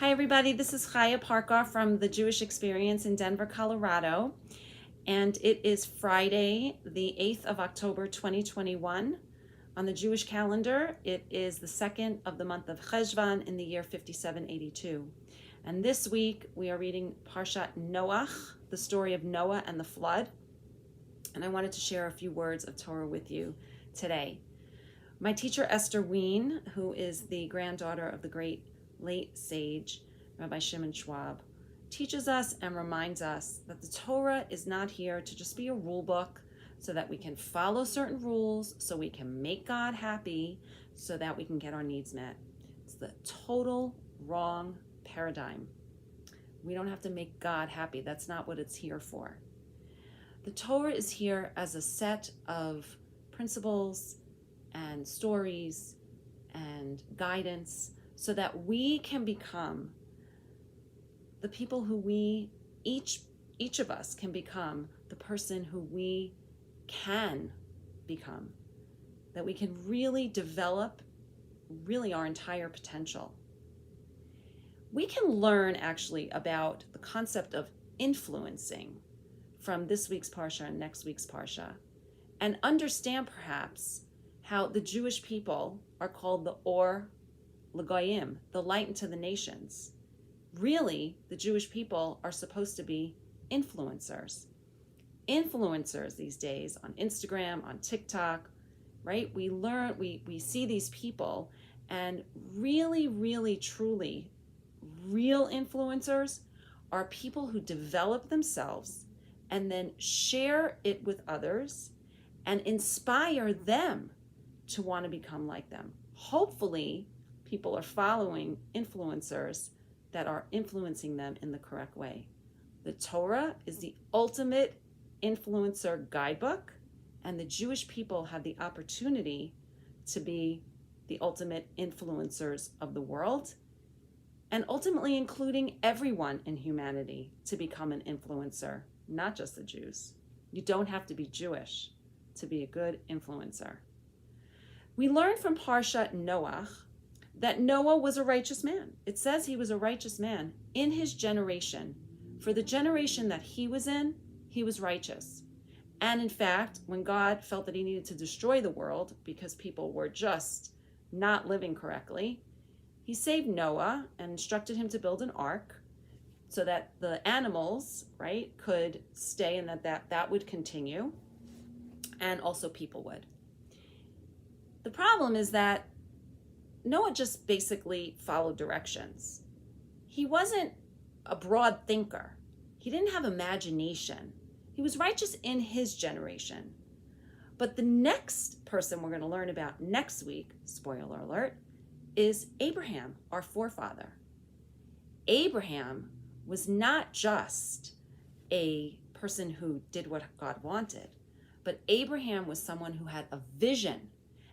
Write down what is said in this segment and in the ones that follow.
Hi everybody, this is Chaya Parkoff from the Jewish Experience in Denver, Colorado. And it is Friday, the 8th of October, 2021. On the Jewish calendar, it is the second of the month of Cheshvan in the year 5782. And this week we are reading Parsha Noach, the story of Noah and the flood. And I wanted to share a few words of Torah with you today. My teacher Esther Wien, who is the granddaughter of the great late sage Rabbi Shimon Schwab, teaches us and reminds us that the Torah is not here to just be a rule book so that we can follow certain rules, so we can make God happy, so that we can get our needs met. It's the total wrong paradigm. We don't have to make God happy. That's not what it's here for. The Torah is here as a set of principles and stories and guidance so that we can become the people who each of us can become the person who we can become, that we can really develop our entire potential. We can learn actually about the concept of influencing from this week's Parsha and next week's Parsha, and understand perhaps how the Jewish people are called the Or L'Goyim, the light into the nations. Really, the Jewish people are supposed to be influencers. Influencers these days on Instagram, on TikTok, right? We see these people, and really, truly, real influencers are people who develop themselves and then share it with others and inspire them to want to become like them. Hopefully, people are following influencers that are influencing them in the correct way. The Torah is the ultimate influencer guidebook, and the Jewish people have the opportunity to be the ultimate influencers of the world, and ultimately including everyone in humanity to become an influencer, not just the Jews. You don't have to be Jewish to be a good influencer. We learn from Parsha Noach that Noah was a righteous man. It says he was a righteous man in his generation. For the generation that he was in, he was righteous. And in fact, when God felt that he needed to destroy the world because people were just not living correctly, he saved Noah and instructed him to build an ark so that the animals, right, could stay and that would continue, and also people would. The problem is that Noah just basically followed directions. He wasn't a broad thinker. He didn't have imagination. He was righteous in his generation. But the next person we're going to learn about next week, spoiler alert, is Abraham, our forefather. Abraham was not just a person who did what God wanted, but Abraham was someone who had a vision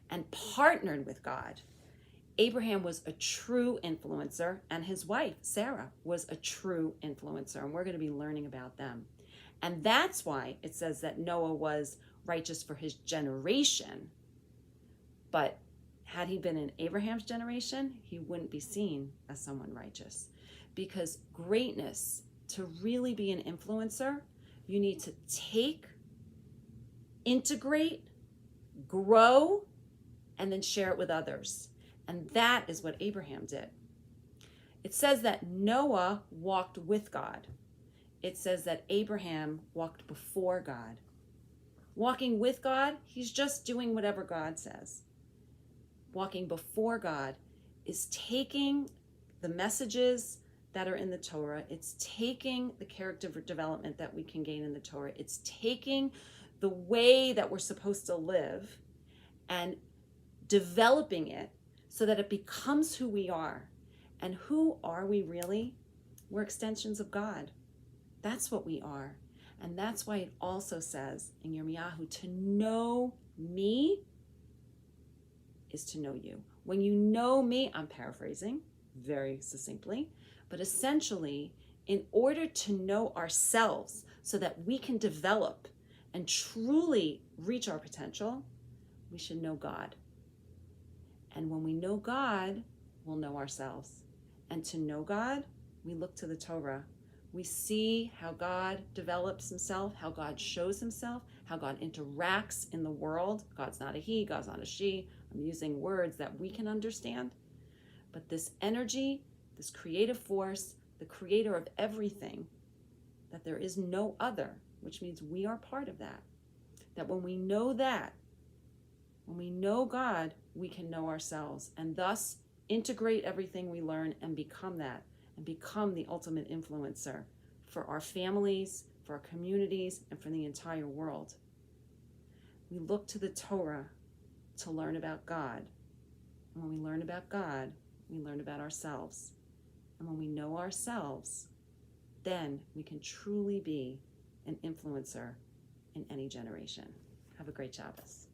and partnered with God. Abraham was a true influencer, and his wife, Sarah, was a true influencer, and we're going to be learning about them. And that's why it says that Noah was righteous for his generation. But had he been in Abraham's generation, he wouldn't be seen as someone righteous. Because greatness, to really be an influencer, you need to take, integrate, grow, and then share it with others. And that is what Abraham did. It says that Noah walked with God. It says that Abraham walked before God. Walking with God, he's just doing whatever God says. Walking before God is taking the messages that are in the Torah. It's taking the character development that we can gain in the Torah. It's taking the way that we're supposed to live and developing it so that it becomes who we are. And who are we really? We're extensions of God. That's what we are. And that's why it also says in Yirmiyahu, to know me is to know you. When you know me, I'm paraphrasing very succinctly, but essentially, in order to know ourselves so that we can develop and truly reach our potential, we should know God. And when we know God, we'll know ourselves. and to know God, we look to the Torah. We see how God develops himself, how God shows himself, how God interacts in the world. God's not a he, God's not a she. I'm using words that we can understand. But this energy, this creative force, the creator of everything, that there is no other, which means we are part of that. That when we know that, when we know God, we can know ourselves and thus integrate everything we learn and become that, and become the ultimate influencer for our families, for our communities, and for the entire world. We look to the Torah to learn about God. And when we learn about God, we learn about ourselves. And when we know ourselves, then we can truly be an influencer in any generation. Have a great Shabbos.